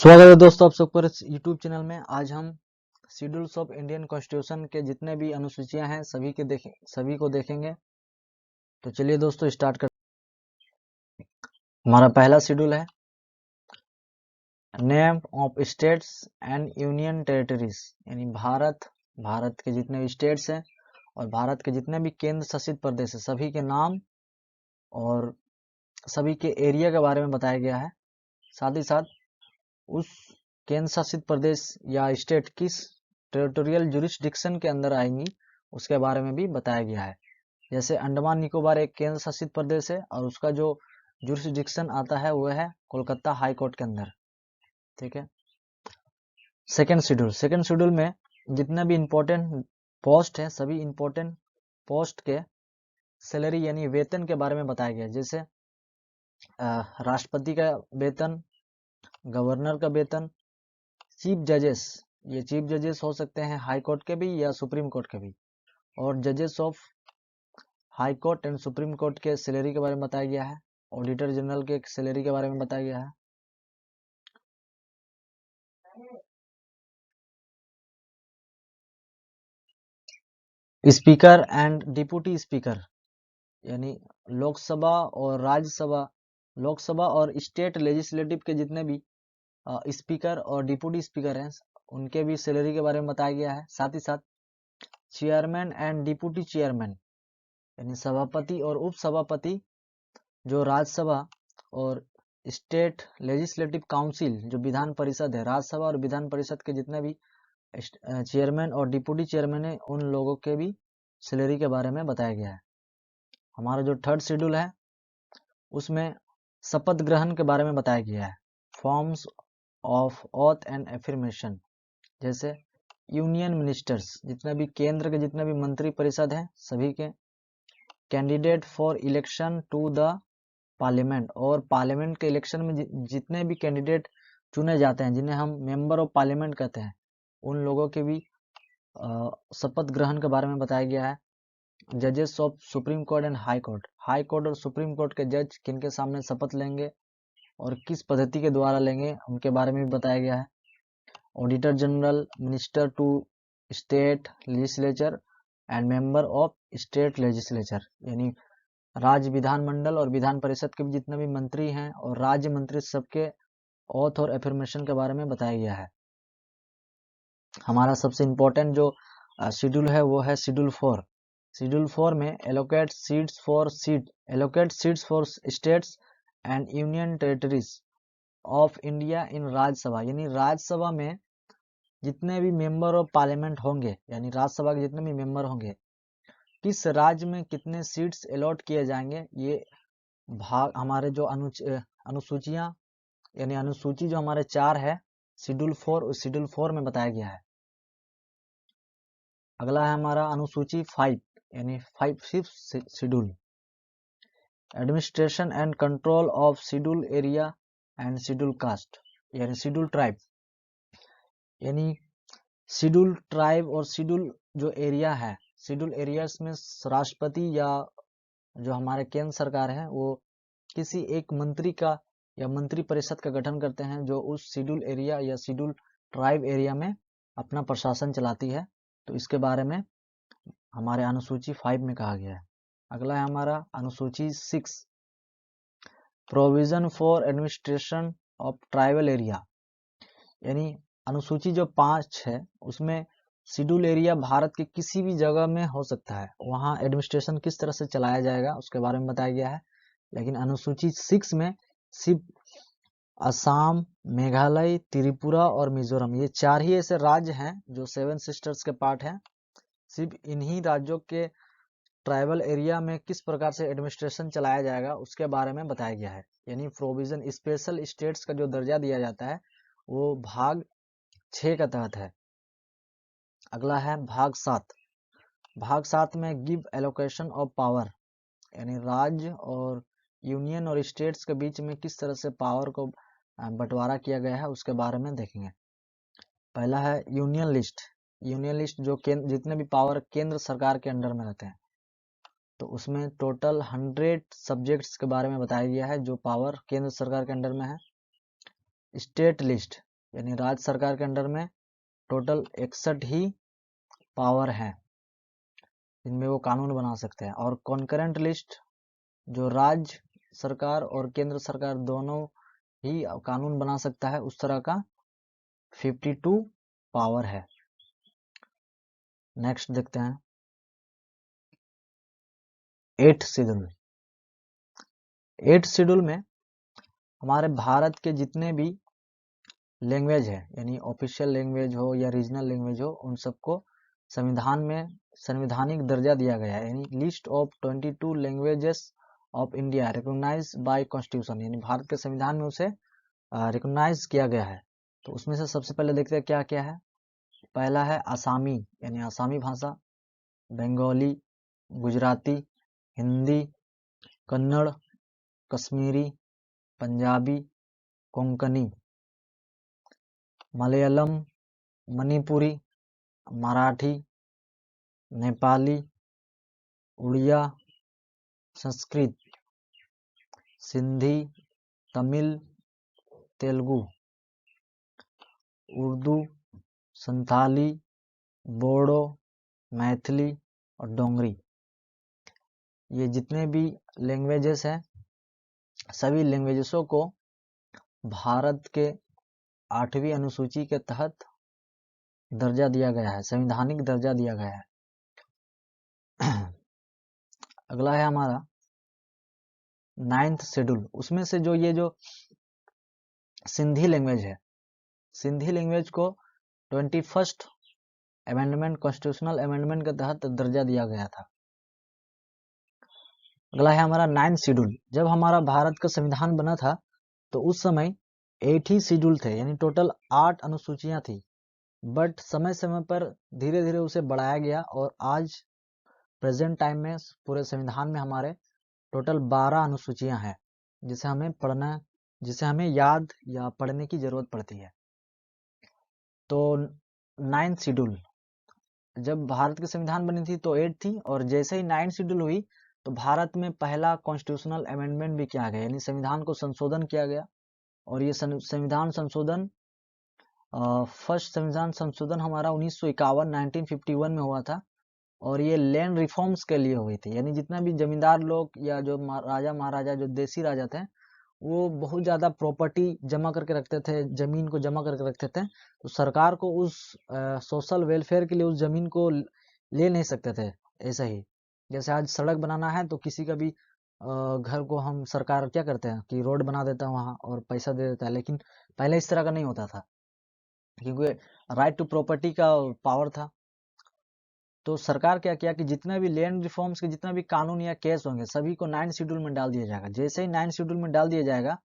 स्वागत है दोस्तों आप सबको यूट्यूब चैनल में। आज हम शेड्यूल्स ऑफ इंडियन कॉन्स्टिट्यूशन के जितने भी अनुसूचियां हैं सभी को देखेंगे। तो चलिए दोस्तों स्टार्ट कर। हमारा पहला शेड्यूल है name of states and union territories, यानी भारत के जितने भी स्टेट्स हैं और भारत के जितने भी केंद्र शासित प्रदेश है सभी के नाम और सभी के एरिया के बारे में बताया गया है। साथ ही साथ उस केंद्र शासित प्रदेश या स्टेट किस टेरिटोरियल जुरिस्डिक्शन के अंदर आएंगी उसके बारे में भी बताया गया है। जैसे अंडमान निकोबार एक केंद्र शासित प्रदेश है और उसका जो जुरिस्डिक्शन आता है वह है कोलकाता हाई कोर्ट के अंदर। ठीक है। सेकेंड शेड्यूल में जितना भी इम्पोर्टेंट पोस्ट है सभी इम्पोर्टेंट पोस्ट के सैलरी यानी वेतन के बारे में बताया गया। जैसे राष्ट्रपति का वेतन, गवर्नर का वेतन, चीफ जजेस, ये चीफ जजेस हो सकते हैं हाई कोर्ट के भी या सुप्रीम कोर्ट के भी, और जजेस of high court and supreme court के सैलरी के बारे में बताया गया है। ऑडिटर जनरल के सैलरी के बारे में बताया गया है। स्पीकर एंड डिप्टी स्पीकर, यानी लोकसभा और राज्यसभा, लोकसभा और स्टेट लेजिस्लेटिव के जितने भी स्पीकर और डिप्टी स्पीकर हैं उनके भी सैलरी के बारे में बताया गया है। साथ ही साथ चेयरमैन एंड डिप्टी चेयरमैन, यानी सभापति और उपसभापति जो राज्यसभा और स्टेट लेजिस्लेटिव काउंसिल जो विधान परिषद है, राज्यसभा और विधान परिषद के जितने भी चेयरमैन और डिप्टी चेयरमैन है उन लोगों के भी सैलरी के बारे में बताया गया है। हमारा जो थर्ड शेड्यूल है उसमें शपथ ग्रहण के बारे में बताया गया है। Forms of auth and affirmation, जैसे यूनियन मिनिस्टर्स, जितने भी केंद्र के जितने भी मंत्री परिषद हैं सभी के, candidate for election to the parliament, और पार्लियामेंट के इलेक्शन में जितने भी कैंडिडेट चुने जाते हैं जिन्हें हम मेंबर ऑफ पार्लियामेंट कहते हैं उन लोगों के भी शपथ ग्रहण के बारे में बताया गया है। जजेस of supreme court and high court और सुप्रीम कोर्ट के जज किनके सामने शपथ लेंगे और किस पद्धति के द्वारा लेंगे उनके बारे में भी बताया गया है। Auditor general, minister to state legislature and member of state legislature, यानी राज्य विधानमंडल और विधान परिषद के जितने भी मंत्री हैं और राज्य मंत्री सबके ऑथ और एफर्मेशन के बारे में बताया गया है। हमारा सबसे इम्पोर्टेंट जो शेड्यूल है वो है शेड्यूल 4 में allocate seats for states and union territories of India in Rajya Sabha, यानी राज्यसभा में जितने भी मेंबर ऑफ पार्लियामेंट होंगे, यानी राज्यसभा के जितने भी मेंबर होंगे किस राज्य में कितने सीट्स अलॉट किए जाएंगे, ये भाग हमारे जो अनुसूचियां यानी अनुसूची जो हमारे 4 है शेड्यूल 4, उस शेड्यूल 4 में बताया गया है। अगला है हमारा अनुसूची 5 यानी 5th schedule, administration and control of schedule area and schedule caste, यानी शेड्यूल ट्राइब, यानी शेड्यूल ट्राइब और शेड्यूल जो एरिया है, शेड्यूल एरियाज में राष्ट्रपति या जो हमारे केंद्र सरकार है वो किसी एक मंत्री का या मंत्री परिषद का गठन करते हैं जो उस शेड्यूल एरिया या शेड्यूल ट्राइब एरिया में अपना प्रशासन चलाती है। तो इसके बारे में हमारे अनुसूची 5 में कहा गया है। अगला है हमारा अनुसूची 6, provision for administration of tribal area, यानी अनुसूची जो 5 है उसमें शेड्यूल एरिया भारत के किसी भी जगह में हो सकता है, वहाँ एडमिनिस्ट्रेशन किस तरह से चलाया जाएगा उसके बारे में बताया गया है। लेकिन अनुसूची 6 में सिर्फ असम, मेघालय, त्रिपुरा और मिजोरम, ये 4 ही ऐसे राज्य हैं जो 7 सिस्टर्स के पार्ट हैं। सिर्फ इन्हीं राज्यों के ट्राइबल एरिया में किस प्रकार से एडमिनिस्ट्रेशन चलाया जाएगा उसके बारे में बताया गया है। यानी प्रोविजन स्पेशल स्टेट्स का जो दर्जा दिया जाता है वो भाग 6 के तहत है। अगला है भाग 7 में गिव एलोकेशन ऑफ पावर, यानी राज्य और यूनियन और स्टेट्स के बीच में किस तरह से पावर को बंटवारा किया गया है उसके बारे में देखेंगे। पहला है यूनियन लिस्ट जो जितने भी पावर केंद्र सरकार के अंडर में रहते हैं, तो उसमें टोटल 100 सब्जेक्ट्स के बारे में बताया गया है जो पावर केंद्र सरकार के अंडर में है। स्टेट लिस्ट, यानी राज्य सरकार के अंडर में टोटल 61 ही पावर है जिनमें वो कानून बना सकते हैं। और कॉन्करेंट लिस्ट जो राज्य सरकार और केंद्र सरकार दोनों ही कानून बना सकता है, उस तरह का 52 पावर है। नेक्स्ट देखते हैं 8th शेड्यूल। 8th शेड्यूल में हमारे भारत के जितने भी लैंग्वेज है, यानी ऑफिशियल लैंग्वेज हो या रीजनल लैंग्वेज हो, उन सबको संविधान में संवैधानिक दर्जा दिया गया है। यानी list of 22 languages of India recognised by constitution, यानी भारत के संविधान में उसे रिकॉग्नाइज किया गया है। तो उसमें से सबसे पहले देखते हैं क्या क्या है। पहला है आसामी, यानी आसामी भाषा, बंगाली, गुजराती, हिंदी, कन्नड़, कश्मीरी, पंजाबी, कोंकणी, मलयालम, मणिपुरी, मराठी, नेपाली, उड़िया, संस्कृत, सिंधी, तमिल, तेलुगु, उर्दू, संथाली, बोडो, मैथिली और डोंगरी। ये जितने भी लैंग्वेजेस हैं, सभी लैंग्वेजेसों को भारत के 8वीं अनुसूची के तहत दर्जा दिया गया है, संवैधानिक दर्जा दिया गया है। अगला है हमारा 9th शेड्यूल। उसमें से जो ये जो सिंधी लैंग्वेज है, सिंधी लैंग्वेज को 21st अमेंडमेंट, कॉन्स्टिट्यूशनल अमेंडमेंट के तहत दर्जा दिया गया था। अगला है हमारा 9th शेड्यूल। जब हमारा भारत का संविधान बना था तो उस समय 8 ही शेड्यूल थे, यानी टोटल 8 अनुसूचियां थी। बट समय समय पर धीरे धीरे उसे बढ़ाया गया और आज प्रेजेंट टाइम में पूरे संविधान में हमारे टोटल 12 अनुसूचियां हैं जिसे हमें पढ़ना, जिसे हमें याद या पढ़ने की जरूरत पड़ती है। तो 9th शेड्यूल, जब भारत की संविधान बनी थी तो 8 थी, और जैसे ही 9th शेड्यूल हुई तो भारत में पहला कॉन्स्टिट्यूशनल अमेंडमेंट भी किया गया, यानी संविधान को संशोधन किया गया। और ये संविधान संशोधन फर्स्ट संविधान संशोधन हमारा 1951 में हुआ था, और ये लैंड रिफॉर्म्स के लिए हुई थी। यानी जितना भी जमींदार लोग या जो राजा महाराजा, जो देसी राजा थे, वो बहुत ज्यादा प्रॉपर्टी जमा करके रखते थे, जमीन को जमा करके रखते थे। तो सरकार को उस सोशल वेलफेयर के लिए उस जमीन को ले नहीं सकते थे ऐसे ही। जैसे आज सड़क बनाना है तो किसी का भी घर को हम सरकार क्या करते हैं कि रोड बना देता है वहां और पैसा दे देता है, लेकिन पहले इस तरह का नहीं होता था, क्योंकि राइट टू प्रॉपर्टी का पावर था। तो सरकार क्या किया कि जितना भी लैंड रिफॉर्म्स के जितना भी कानून या केस होंगे सभी को 9th शेड्यूल में डाल दिया जाएगा। जैसे ही 9th शेड्यूल में डाल दिया जाएगा,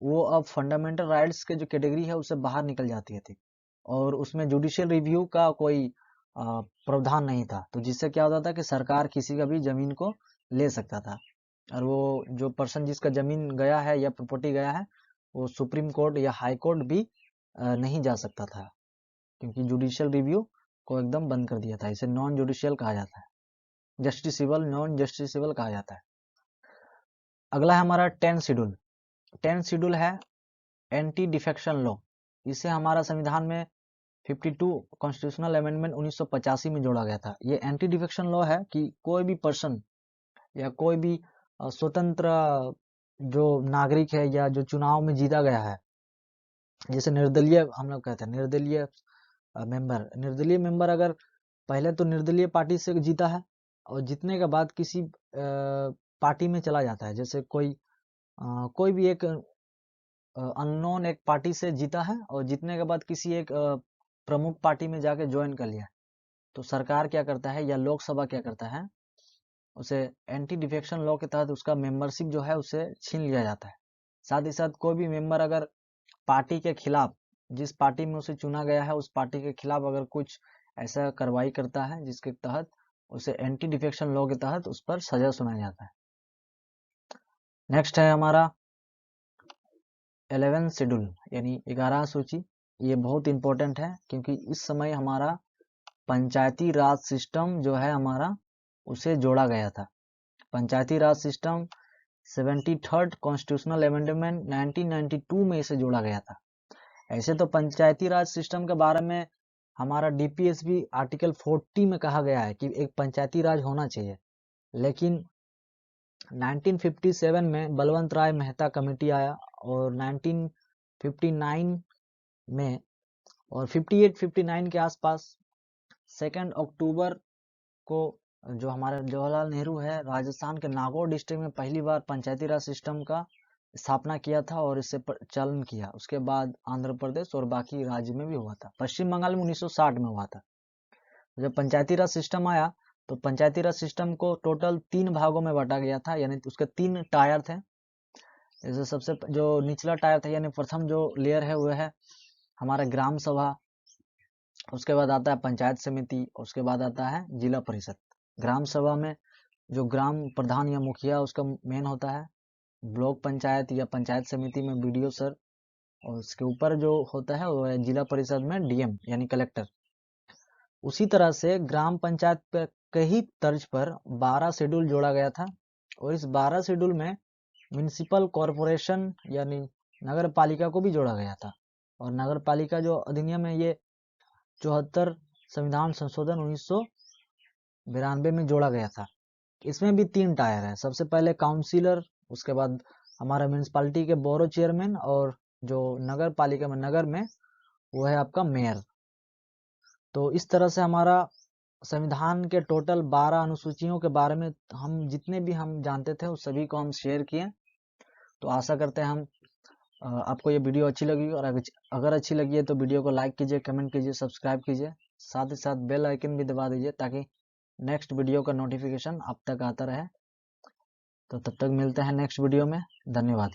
वो अब फंडामेंटल राइट्स के जो कैटेगरी है उससे बाहर निकल जाती है थी, और उसमें जुडिशियल रिव्यू का कोई प्रावधान नहीं था। तो जिससे क्या होता था कि सरकार किसी का भी जमीन को ले सकता था, और वो जो पर्सन जिसका जमीन गया है या प्रॉपर्टी गया है, वो सुप्रीम कोर्ट या हाई कोर्ट भी नहीं जा सकता था, क्योंकि जुडिशियल रिव्यू को एकदम बंद कर दिया था। इसे नॉन जुडिशियल कहा जाता है, जस्टिसेबल, नॉन जस्टिसेबल कहा जाता है। अगला है हमारा 10th शेड्यूल। 10th शेड्यूल है एंटी डिफेक्शन लॉ। इसे हमारा संविधान में 52 कॉन्स्टिट्यूशनल अमेंडमेंट 1985 में जोड़ा गया था। ये एंटी डिफेक्शन लॉ है कि कोई भी पर्सन या कोई भी स्वतंत्र जो नागरिक है या जो चुनाव में जीता गया है, जैसे निर्दलीय हम लोग कहते हैं, निर्दलीय मेंबर अगर पहले तो निर्दलीय पार्टी से जीता है और जीतने के बाद किसी पार्टी में चला जाता है, जैसे कोई भी एक अननोन एक पार्टी से जीता है और जीतने के बाद किसी एक प्रमुख पार्टी में जाके ज्वाइन कर लिया, तो सरकार क्या करता है या लोकसभा क्या करता है, उसे एंटी डिफेक्शन लॉ के तहत उसका मेंबरशिप जो है उसे छीन लिया जाता है। साथ ही साथ कोई भी मेंबर अगर पार्टी के खिलाफ, जिस पार्टी में उसे चुना गया है उस पार्टी के खिलाफ अगर कुछ ऐसा कार्रवाई करता है जिसके तहत उसे एंटी डिफेक्शन लॉ के तहत उस पर सजा सुनाया जाता है। नेक्स्ट है हमारा 11th शेड्यूल, यानी 11 सूची। ये बहुत इंपॉर्टेंट है क्योंकि इस समय हमारा पंचायती राज सिस्टम जो है हमारा उसे जोड़ा गया था। पंचायती राज सिस्टम 73rd कॉन्स्टिट्यूशनल अमेंडमेंट 1992 में इसे जोड़ा गया था। ऐसे तो पंचायती राज सिस्टम के बारे में हमारा डीपीएसबी आर्टिकल 40 में कहा गया है कि एक पंचायती राज होना चाहिए, लेकिन 1957 में बलवंत राय मेहता कमेटी आया और 1959 में और 58-59 के आसपास 2 अक्टूबर को जो हमारे जवाहरलाल नेहरू है, राजस्थान के नागौर डिस्ट्रिक्ट में पहली बार पंचायती राज सिस्टम का स्थापना किया था और इससे चलन किया। उसके बाद आंध्र प्रदेश और बाकी राज्य में भी हुआ था। पश्चिम बंगाल में 1960 में हुआ था। जब पंचायती राज सिस्टम आया तो पंचायती राज सिस्टम को टोटल 3 भागों में बांटा गया था, यानी उसके 3 टायर थे। जैसे सबसे जो निचला टायर था, यानी प्रथम जो लेयर है वह है हमारा ग्राम सभा, उसके बाद आता है पंचायत समिति, उसके बाद आता है जिला परिषद। ग्राम सभा में जो ग्राम प्रधान या मुखिया उसका मेन होता है, ब्लॉक पंचायत या पंचायत समिति में बीडीओ सर, और उसके ऊपर जो होता है वो है जिला परिषद में डीएम यानी कलेक्टर। उसी तरह से ग्राम पंचायत के ही तर्ज पर 12 शेड्यूल जोड़ा गया था और इस 12 शेड्यूल में म्युनिसिपल कॉरपोरेशन यानी नगर पालिका को भी जोड़ा गया था। और नगर पालिका जो अधिनियम है ये 74 संविधान संशोधन 1992 में जोड़ा गया था। इसमें भी 3 टायर है। सबसे पहले काउंसिलर, उसके बाद हमारा म्युनिसिपालिटी के बोरो चेयरमैन, और जो नगर पालिका में नगर में वो है आपका मेयर। तो इस तरह से हमारा संविधान के टोटल 12 अनुसूचियों के बारे में हम जितने भी हम जानते थे उस सभी को हम शेयर किए। तो आशा करते हैं हम आपको ये वीडियो अच्छी लगी, और अगर अच्छी लगी है तो वीडियो को लाइक कीजिए, कमेंट कीजिए, सब्सक्राइब कीजिए, साथ ही साथ बेल आइकन भी दबा दीजिए ताकि नेक्स्ट वीडियो का नोटिफिकेशन आप तक आता रहे। तो तब तक मिलते हैं नेक्स्ट वीडियो में। धन्यवाद।